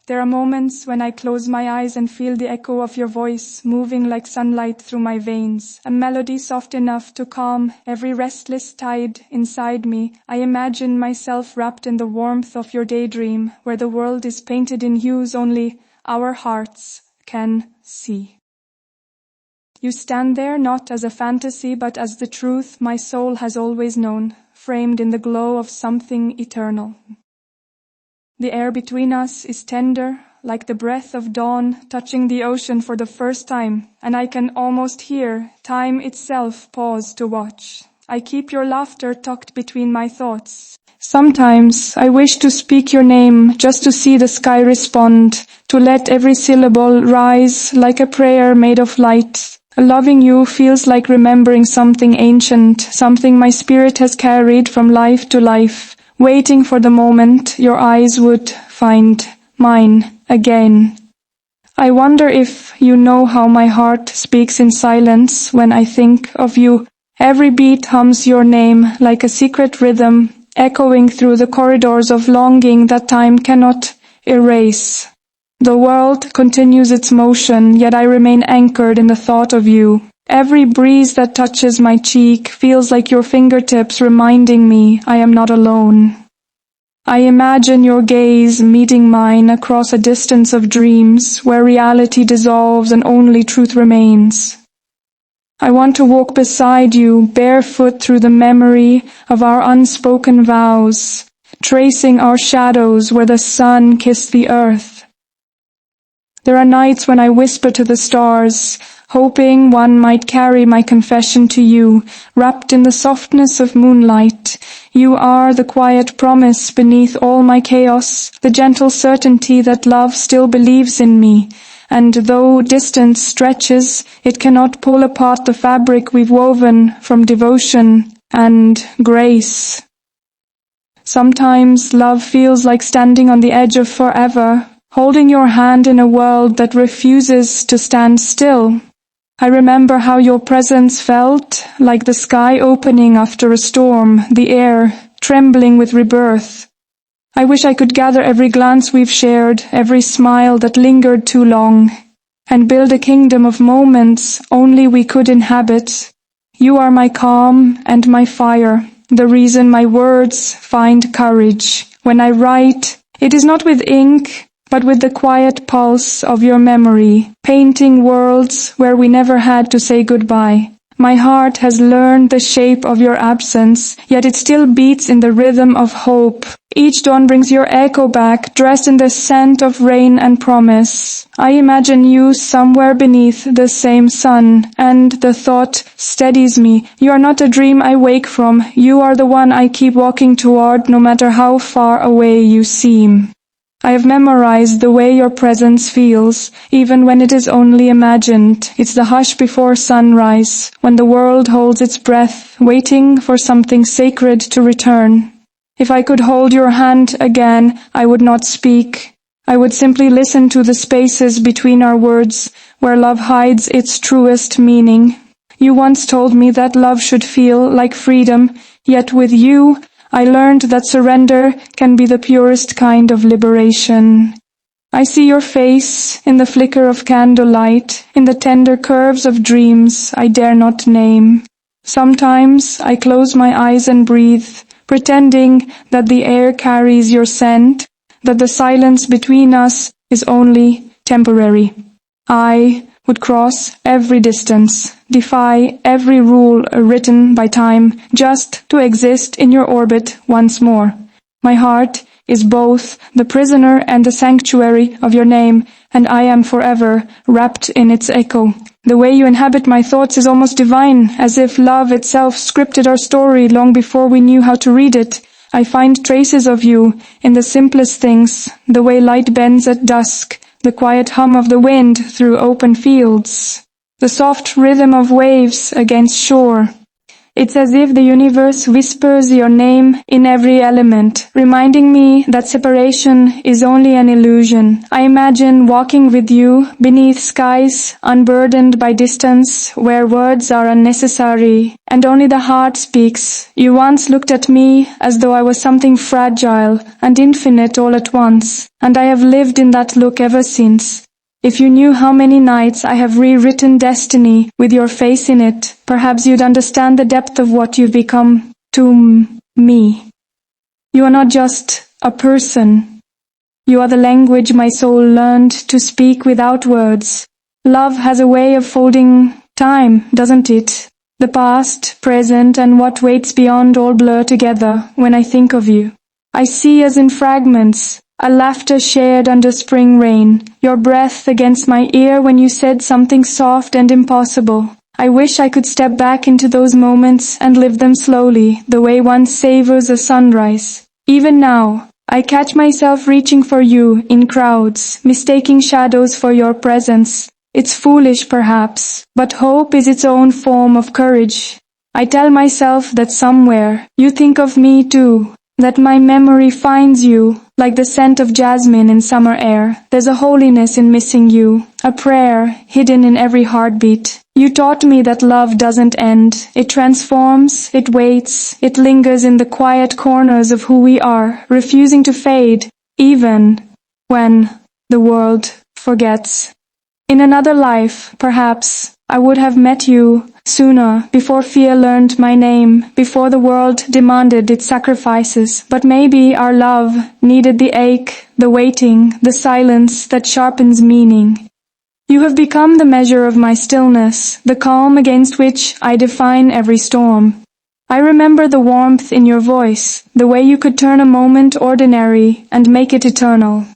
There are moments when I close my eyes and feel the echo of your voice moving like sunlight through my veins, a melody soft enough to calm every restless tide inside me. I imagine myself wrapped in the warmth of your daydream, where the world is painted in hues only our hearts can see. You stand there not as a fantasy, but as the truth my soul has always known, framed in the glow of something eternal. The air between us is tender, like the breath of dawn touching the ocean for the first time, and I can almost hear time itself pause to watch. I keep your laughter tucked between my thoughts. Sometimes I wish to speak your name just to see the sky respond, to let every syllable rise like a prayer made of light. Loving you feels like remembering something ancient, something my spirit has carried from life to life, waiting for the moment your eyes would find mine again. I wonder if you know how my heart speaks in silence when I think of you. Every beat hums your name like a secret rhythm, echoing through the corridors of longing that time cannot erase. The world continues its motion, yet I remain anchored in the thought of you. Every breeze that touches my cheek feels like your fingertips reminding me I am not alone. I imagine your gaze meeting mine across a distance of dreams where reality dissolves and only truth remains. I want to walk beside you, barefoot through the memory of our unspoken vows, tracing our shadows where the sun kissed the earth. There are nights when I whisper to the stars, hoping one might carry my confession to you, wrapped in the softness of moonlight. You are the quiet promise beneath all my chaos, the gentle certainty that love still believes in me. And though distance stretches, it cannot pull apart the fabric we've woven from devotion and grace. Sometimes love feels like standing on the edge of forever, holding your hand in a world that refuses to stand still. I remember how your presence felt, like the sky opening after a storm, the air trembling with rebirth. I wish I could gather every glance we've shared, every smile that lingered too long, and build a kingdom of moments only we could inhabit. You are my calm and my fire, the reason my words find courage. When I write, it is not with ink, but with the quiet pulse of your memory, painting worlds where we never had to say goodbye. My heart has learned the shape of your absence, yet it still beats in the rhythm of hope. Each dawn brings your echo back, dressed in the scent of rain and promise. I imagine you somewhere beneath the same sun, and the thought steadies me. You are not a dream I wake from. You are the one I keep walking toward, no matter how far away you seem. I have memorized the way your presence feels, even when it is only imagined. It's the hush before sunrise, when the world holds its breath, waiting for something sacred to return. If I could hold your hand again, I would not speak. I would simply listen to the spaces between our words, where love hides its truest meaning. You once told me that love should feel like freedom, yet with you, I learned that surrender can be the purest kind of liberation. I see your face in the flicker of candlelight, in the tender curves of dreams I dare not name. Sometimes I close my eyes and breathe, pretending that the air carries your scent, that the silence between us is only temporary. I would cross every distance, defy every rule written by time, just to exist in your orbit once more. My heart is both the prisoner and the sanctuary of your name, and I am forever wrapped in its echo. The way you inhabit my thoughts is almost divine, as if love itself scripted our story long before we knew how to read it. I find traces of you in the simplest things, the way light bends at dusk, the quiet hum of the wind through open fields, the soft rhythm of waves against shore. It's as if the universe whispers your name in every element, reminding me that separation is only an illusion. I imagine walking with you beneath skies unburdened by distance, where words are unnecessary and only the heart speaks. You once looked at me as though I was something fragile and infinite all at once, and I have lived in that look ever since. If you knew how many nights I have rewritten destiny with your face in it, perhaps you'd understand the depth of what you've become to me. You are not just a person. You are the language my soul learned to speak without words. Love has a way of folding time, doesn't it? The past, present, and what waits beyond all blur together when I think of you. I see us in fragments, a laughter shared under spring rain, your breath against my ear when you said something soft and impossible. I wish I could step back into those moments and live them slowly, the way one savors a sunrise. Even now, I catch myself reaching for you in crowds, mistaking shadows for your presence. It's foolish perhaps, but hope is its own form of courage. I tell myself that somewhere you think of me too, that my memory finds you, like the scent of jasmine in summer air. There's a holiness in missing you, a prayer hidden in every heartbeat. You taught me that love doesn't end. It transforms, it waits, it lingers in the quiet corners of who we are, refusing to fade, even when the world forgets. In another life, perhaps, I would have met you sooner, before fear learned my name, before the world demanded its sacrifices. But maybe our love needed the ache, the waiting, the silence that sharpens meaning. You have become the measure of my stillness, the calm against which I define every storm. I remember the warmth in your voice, the way you could turn a moment ordinary and make it eternal.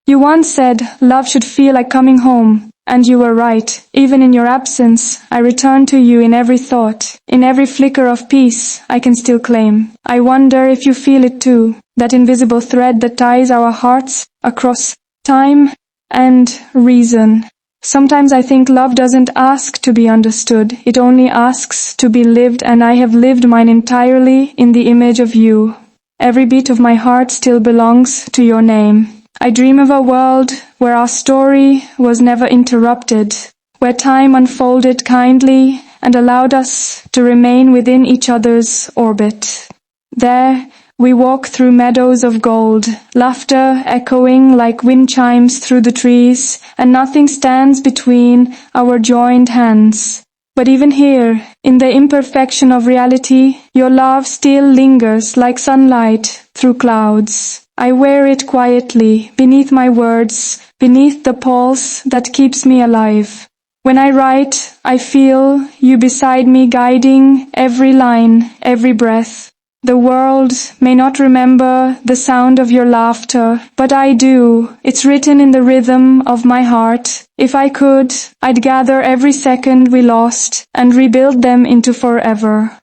You once said love should feel like coming home, and you were right. Even in your absence, I return to you in every thought, in every flicker of peace I can still claim. I wonder if you feel it too, that invisible thread that ties our hearts across time and reason. Sometimes I think love doesn't ask to be understood, it only asks to be lived, and I have lived mine entirely in the image of you. Every beat of my heart still belongs to your name. I dream of a world where our story was never interrupted, where time unfolded kindly and allowed us to remain within each other's orbit. There we walk through meadows of gold, laughter echoing like wind chimes through the trees, and nothing stands between our joined hands. But even here, in the imperfection of reality, your love still lingers like sunlight through clouds. I wear it quietly, beneath my words, beneath the pulse that keeps me alive. When I write, I feel you beside me guiding every line, every breath. The world may not remember the sound of your laughter, but I do. It's written in the rhythm of my heart. If I could, I'd gather every second we lost and rebuild them into forever.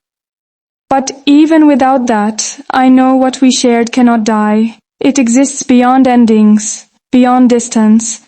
But even without that, I know what we shared cannot die. It exists beyond endings, beyond distance.